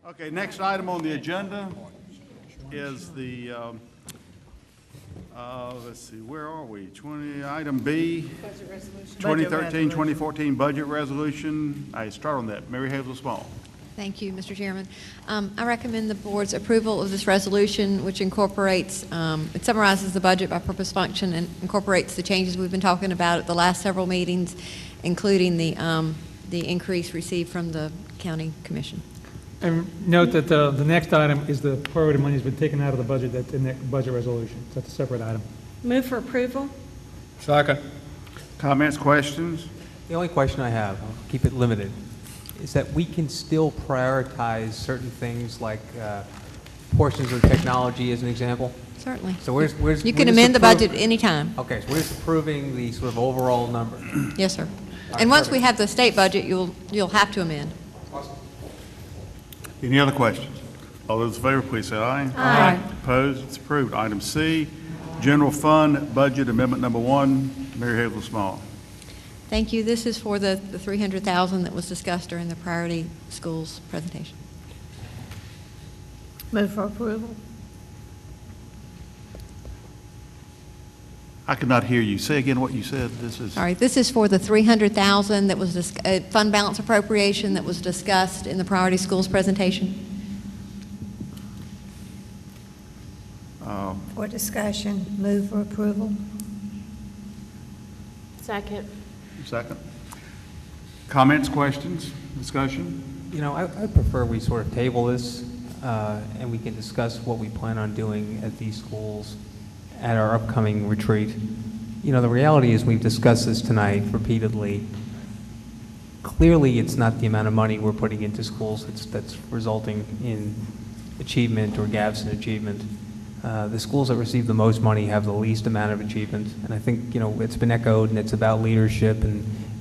Okay, next item on the agenda is the, let's see, where are we? Item B, 2013-2014 budget resolution. I start on that. Mary Hazel Small. Thank you, Mr. Chairman. I recommend the board's approval of this resolution, which incorporates, it summarizes the budget by purpose function and incorporates the changes we've been talking about at the last several meetings, including the increase received from the county commission. And note that the next item is the priority money has been taken out of the budget, that's in the budget resolution. So that's a separate item. Move for approval. Second. Comments, questions? The only question I have, I'll keep it limited, is that we can still prioritize certain things like portions of technology as an example. Certainly. So where's You can we're just amend the budget anytime. Okay, so we're just approving the sort of overall number. Yes, sir. And once we have the state budget, you'll have to amend. Any other questions? All those in favor, please say aye. Aye. Opposed? It's approved. Item C, general fund budget amendment number 1, Mary Hazel Small. Thank you. This is for the $300,000 that was discussed during the priority schools presentation. Move for approval. I could not hear you. Say again what you said. This is. All right, this is for the $300,000 that was fund balance appropriation that was discussed in the priority schools presentation. For discussion, move for approval. Second. Second. Comments, questions, discussion? You know, I prefer we sort of table this and we can discuss what we plan on doing at these schools at our upcoming retreat. You know, the reality is we've discussed this tonight repeatedly. Clearly, it's not the amount of money we're putting into schools that's resulting in achievement or gaps in achievement. The schools that receive the most money have the least amount of achievement, and I think, you know, it's been echoed, and it's about leadership,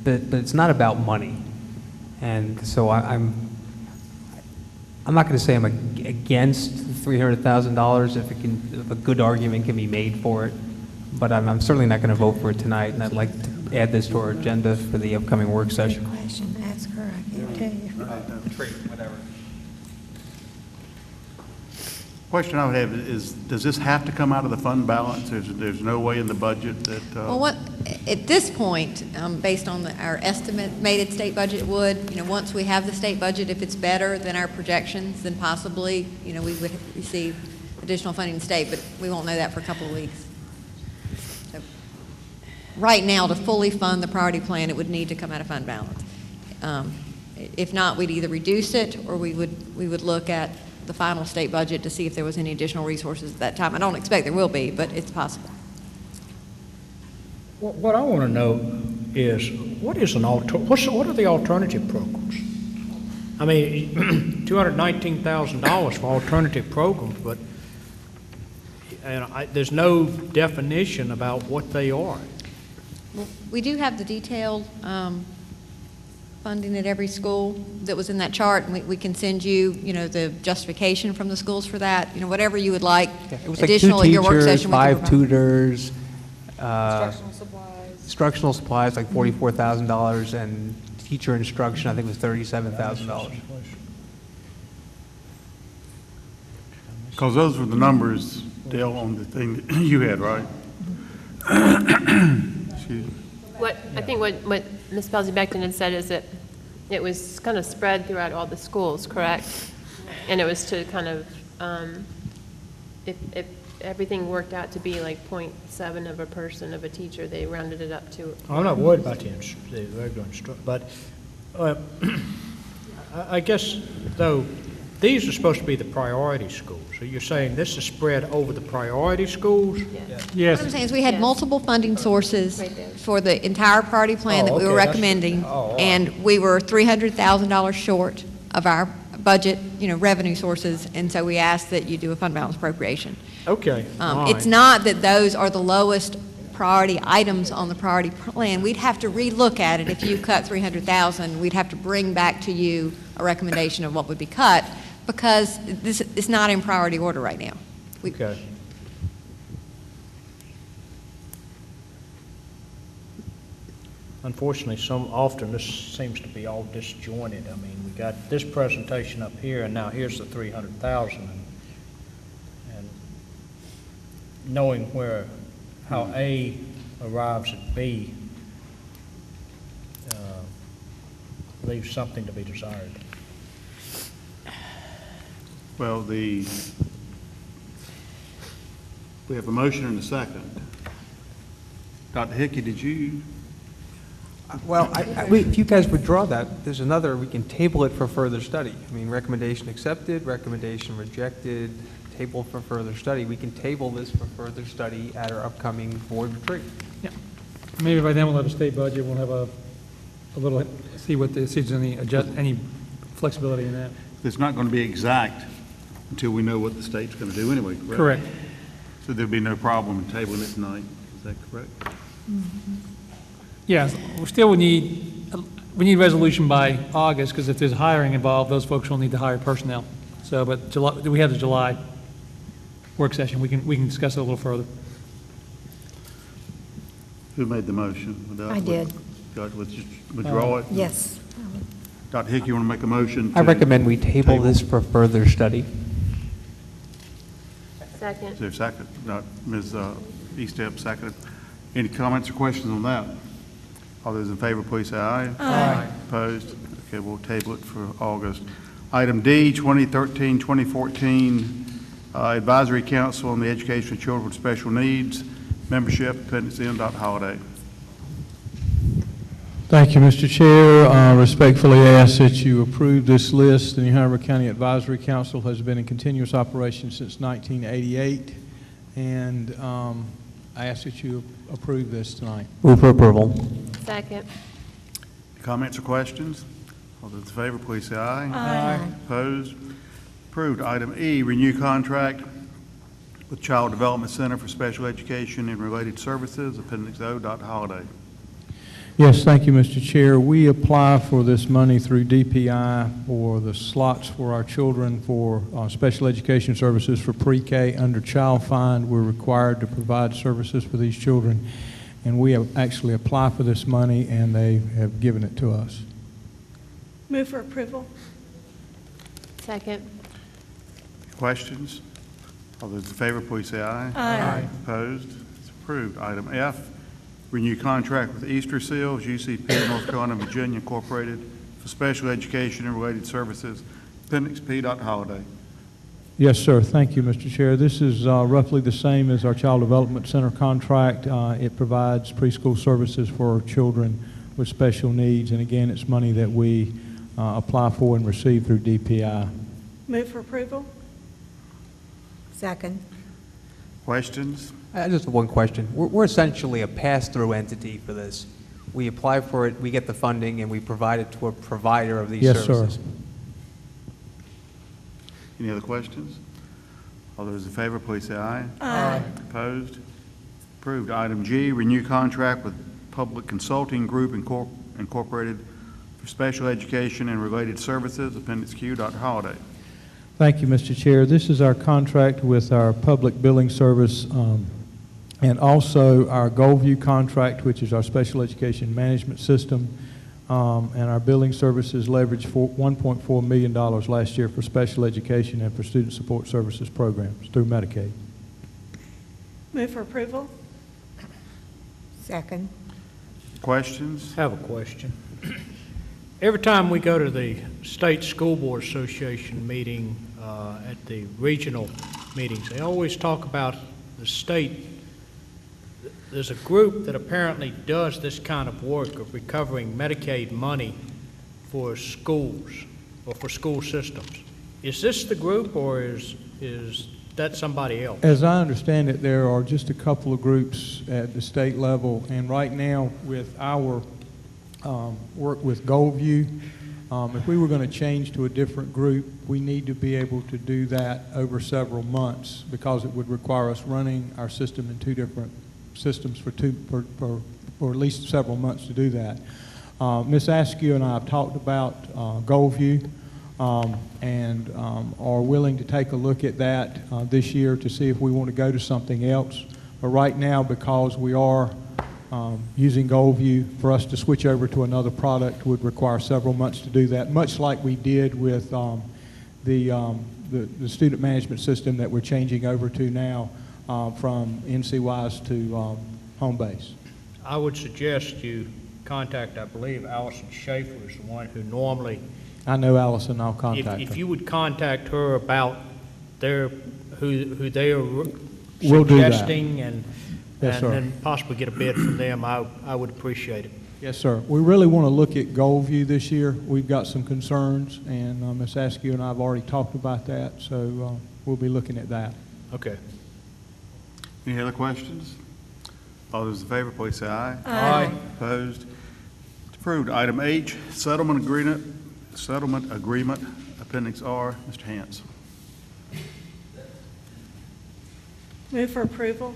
but it's not about money. And so I'm not going to say I'm against $300,000 if a good argument can be made for it, but I'm certainly not going to vote for it tonight, and I'd like to add this to our agenda for the upcoming work session. Good question. Ask her. I can't tell you. Whatever. Question I would have is, does this have to come out of the fund balance? There's no way in the budget that... Well, at this point, based on our estimated state budget would, you know, once we have the state budget, if it's better than our projections, then possibly, you know, we would receive additional funding in the state, but we won't know that for a couple of weeks. So, right now, to fully fund the priority plan, it would need to come out of fund balance. If not, we'd either reduce it or we would look at the final state budget to see if there was any additional resources at that time. I don't expect there will be, but it's possible. What I want to know is, what are the alternative programs? I mean, $219,000 for alternative programs, but there's no definition about what they are. Well, we do have the detailed funding at every school that was in that chart, and we can send you, you know, the justification from the schools for that, you know, whatever you would like. Yeah, it was like 2 additional at your work teachers, session. 5 tutors, Instructional supplies. instructional supplies like $44,000, and teacher instruction I think was $37,000. Because those were the numbers, Dale, on the thing that you had, right? Excuse me. I think what Ms. Pelzy-Beckton had said is that it was kind of spread throughout all the schools, correct? And it was to kind of, if everything worked out to be like 0.7 of a person of a teacher, they rounded it up to. I'm not worried about the regular instruction, but I guess, though, these are supposed to be the priority schools. So you're saying this is spread over the priority schools? Yes. What I'm saying is we had Yes. multiple funding sources Right there. for the entire priority plan that we were okay, that's- recommending, all right. and we were $300,000 short of our budget, you know, revenue sources, and so we asked that you do a fund balance appropriation. Okay. all It's right. not that those are the lowest priority items on the priority plan. We'd have to relook at it. If you cut $300,000, we'd have to bring back to you a recommendation of what would be cut, because this is not in priority order right now. Okay. unfortunately, often this seems to be all disjointed. I mean, we got this presentation up here, and now here's the 300,000. And knowing how A arrives at B leaves something to be desired. Well, we have a motion and a second. Dr. Hickey, did you? Well, if you guys withdraw that, there's another, we can table it for further study. I mean, recommendation accepted, recommendation rejected, table for further study. We can table this for further study at our upcoming board retreat. Yeah. Maybe by then we'll have a state budget, we'll have a little, see if there's any flexibility in that. It's not going to be exact until we know what the state's going to do anyway, correct? Correct. So there'll be no problem in tabling it tonight. Is that correct? Yeah, we still would need resolution by August, because if there's hiring involved, those folks will need to hire personnel. So, but July, we have the July work session, we can discuss it a little further. Who made the motion? I did. Just withdraw it? Yes. Dr. Hickey, you want to make a motion? I to recommend we table this for further study. Second. Is there a second? Ms. Eastep, seconded. Any comments or questions on that? All those in favor, please say aye. Aye. Opposed? Okay, we'll table it for August. Item D, 2013-2014 Advisory Council on the Education of Children with Special Needs, membership, Appendix N. Dr. Holliday. Thank you, Mr. Chair. Respectfully ask that you approve this list. The New Hanover County Advisory Council has been in continuous operation since 1988, and I ask that you approve this tonight. Move for approval. Second. Comments or questions? All those in favor, please say aye. Aye. Opposed? Approved. Item E, renew contract with Child Development Center for Special Education and Related Services, Appendix O. Dr. Holliday. Yes, thank you, Mr. Chair. We apply for this money through DPI for the slots for our children for special education services for pre-K. Under Child Find, we're required to provide services for these children, and we have actually applied for this money, and they have given it to us. Move for approval. Second. Questions? All those in favor, please say aye. Aye. Opposed? It's approved. Item F, renew contract with Easter Seals, UCP, North Carolina, Virginia Incorporated, for special education and related services. Appendix P. Dr. Holliday. Yes, sir. Thank you, Mr. Chair. This is roughly the same as our Child Development Center contract. It provides preschool services for children with special needs, and again, it's money that we apply for and receive through DPI. Move for approval. Second. Questions? Just one question. We're essentially a pass-through entity for this. We apply for it, we get the funding, and we provide it to a provider of these Yes, services. sir. Any other questions? All those in favor, please say aye. Aye. Opposed? Approved. Item G, renew contract with Public Consulting Group Incorporated for special education and related services. Appendix Q. Dr. Holliday. Thank you, Mr. Chair. This is our contract with our public billing service and also our Goalview contract, which is our special education management system. And our billing services leveraged $1.4 million last year for special education and for student support services programs through Medicaid. Move for approval. Second. Questions? I have a question. Every time we go to the State School Board Association meeting, at the regional meetings, they always talk about the state. There's a group that apparently does this kind of work of recovering Medicaid money for schools or for school systems. Is this the group, or is that somebody else? As I understand it, there are just a couple of groups at the state level, and right now with our work with Goalview, if we were going to change to a different group, we need to be able to do that over several months, because it would require us running our system in two different systems for at least several months to do that. Ms. Askew and I have talked about Goalview and are willing to take a look at that this year to see if we want to go to something else. But right now, because we are Using Goldview, for us to switch over to another product would require several months to do that, much like we did with the student management system that we're changing over to now from NCWise to Homebase. I would suggest you contact, I believe, Allison Schaefer is the one who normally, I know Allison, I'll contact if her. you would contact her about who they are We'll do that. suggesting and Yes, sir. then possibly get a bid from them, I would appreciate it. Yes, sir. We really want to look at Goldview this year. We've got some concerns, and Ms. Askew and I have already talked about that, so we'll be looking at that. Okay. Any other questions? All those in favor, please say aye. Aye. Opposed? It's approved. Item H, settlement agreement, Appendix R. Mr. Hance. Move for approval.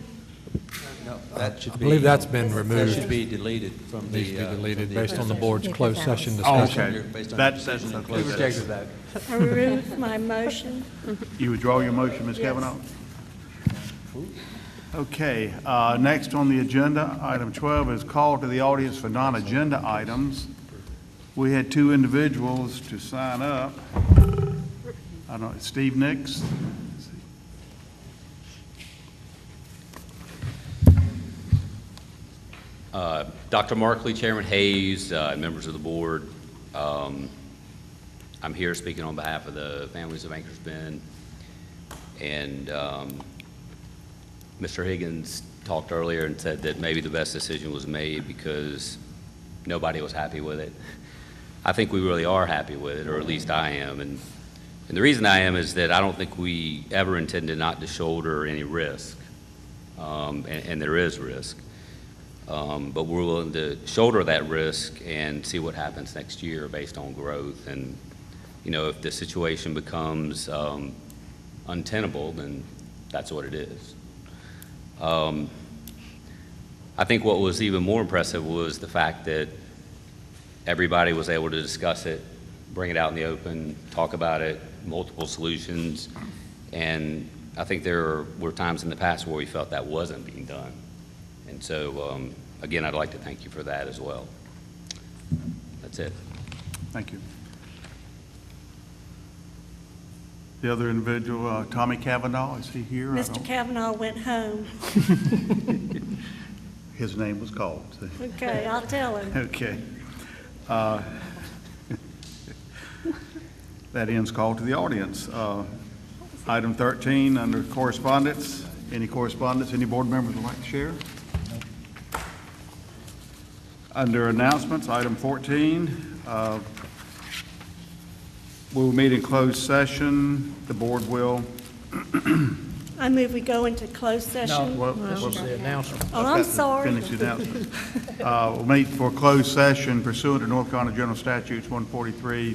No, that should I be. believe that's been removed. That should be deleted from the. Needs to be deleted from based on the board's Yeah, closed because session that was- discussion. Based on That- your decision in that's- closed We session. rejected that. I remove my motion. You withdraw your motion, Ms. Yes. Kavanaugh? Okay, next on the agenda, item 12 is call to the audience for non-agenda items. We had two individuals to sign up. I don't know, Steve Nix. Dr. Markley, Chairman Hayes, members of the board, I'm here speaking on behalf of the families of Anchors Bend. And Mr. Higgins talked earlier and said that maybe the best decision was made because nobody was happy with it. I think we really are happy with it, or at least I am. And the reason I am is that I don't think we ever intended not to shoulder any risk, and there is risk. But we're willing to shoulder that risk and see what happens next year based on growth. And, you know, if the situation becomes untenable, then that's what it is. I think what was even more impressive was the fact that everybody was able to discuss it, bring it out in the open, talk about it, multiple solutions. And I think there were times in the past where we felt that wasn't being done. And so, again, I'd like to thank you for that as well. That's it. Thank you. The other individual, Tommy Kavanaugh, is he here? I Mr. don't- Kavanaugh went home. His name was called. Okay, I'll tell him. Okay. That ends call to the audience. Item 13, under correspondence. Any correspondence any board members would like to share? Under announcements, item 14, we'll meet in closed session. The board will. I move we go into closed session. This is the announcement. Oh, I'm sorry. Finish the announcement. We'll meet for closed session pursuant to North Carolina General Statutes 143,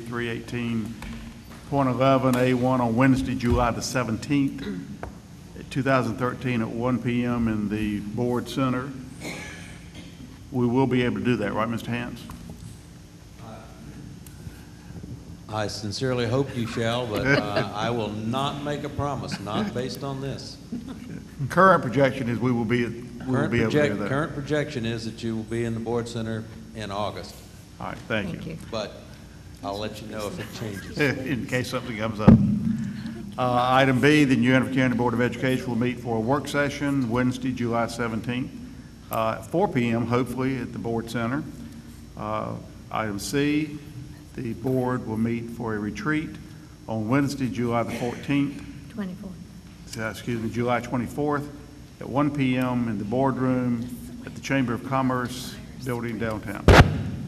318.11A1 on Wednesday, July the 17th, 2013 at 1 p.m. in the Board Center. We will be able to do that, right, Mr. Hance? I sincerely hope you shall, but I will not make a promise, not based on this. Current projection is we will be able to do that. Current projection is that you will be in the Board Center in August, All right, thank Thank you. you. but I'll let you know if it changes. In case something comes up. Item B, the New Hanover County Board of Education will meet for a work session Wednesday, July 17th, at 4 p.m., hopefully, at the Board Center. Item C, the board will meet for a retreat on Wednesday, July the 14th, 24. July 24th, at 1 p.m. in the boardroom at the Chamber of Commerce building downtown.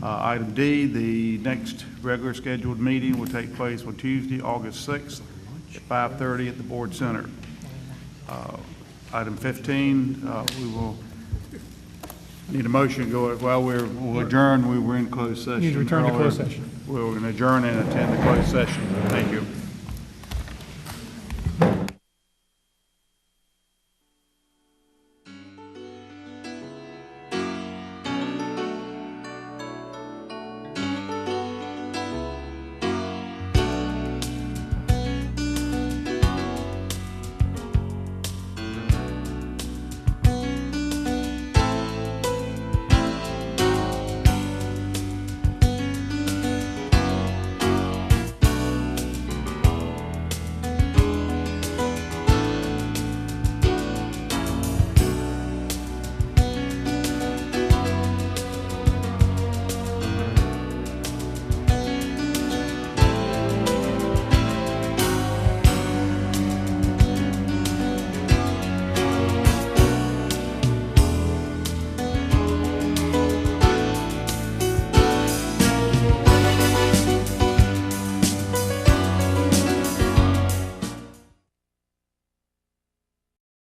Item D, the next regular scheduled meeting will take place on Tuesday, August 6th at 5:30 at the Board Center. Item 15, we will need a motion to go, we'll adjourn, we were in closed session. Need to return to closed earlier. session. We're going to adjourn and attend the closed session. Thank you.